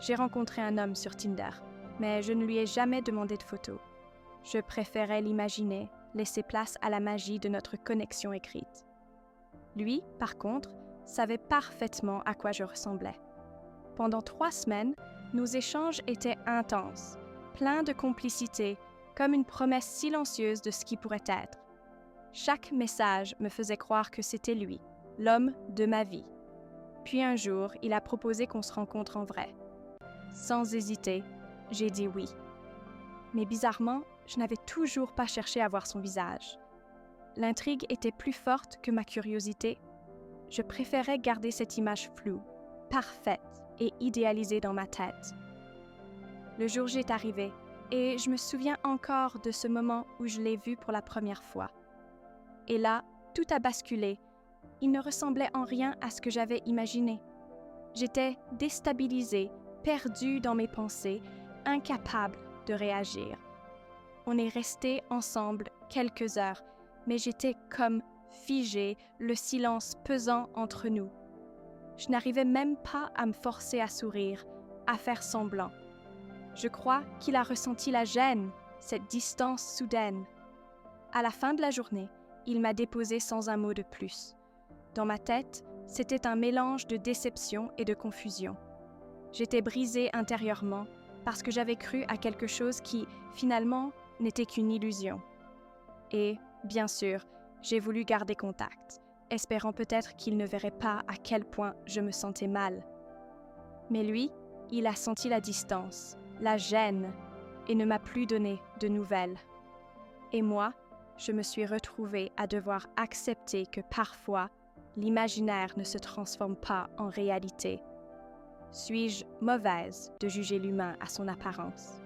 J'ai rencontré un homme sur Tinder, mais je ne lui ai jamais demandé de photo. Je préférais l'imaginer, laisser place à la magie de notre connexion écrite. Lui, par contre, savait parfaitement à quoi je ressemblais. Pendant 3 semaines, nos échanges étaient intenses, pleins de complicité, comme une promesse silencieuse de ce qui pourrait être. Chaque message me faisait croire que c'était lui, l'homme de ma vie. Puis un jour, il a proposé qu'on se rencontre en vrai. Sans hésiter, j'ai dit oui. Mais bizarrement, je n'avais toujours pas cherché à voir son visage. L'intrigue était plus forte que ma curiosité. Je préférais garder cette image floue, parfaite et idéalisée dans ma tête. Le jour J est arrivé, et je me souviens encore de ce moment où je l'ai vu pour la première fois. Et là, tout a basculé. Il ne ressemblait en rien à ce que j'avais imaginé. J'étais déstabilisée, perdue dans mes pensées, incapable de réagir. On est restés ensemble quelques heures, mais j'étais comme figée, le silence pesant entre nous. Je n'arrivais même pas à me forcer à sourire, à faire semblant. Je crois qu'il a ressenti la gêne, cette distance soudaine. À la fin de la journée, il m'a déposée sans un mot de plus. Dans ma tête, c'était un mélange de déception et de confusion. J'étais brisée intérieurement parce que j'avais cru à quelque chose qui, finalement, n'était qu'une illusion. Et, bien sûr, j'ai voulu garder contact, espérant peut-être qu'il ne verrait pas à quel point je me sentais mal. Mais lui, il a senti la distance, la gêne, et ne m'a plus donné de nouvelles. Et moi, je me suis retrouvée à devoir accepter que parfois, l'imaginaire ne se transforme pas en réalité. Suis-je mauvaise de juger l'humain à son apparence?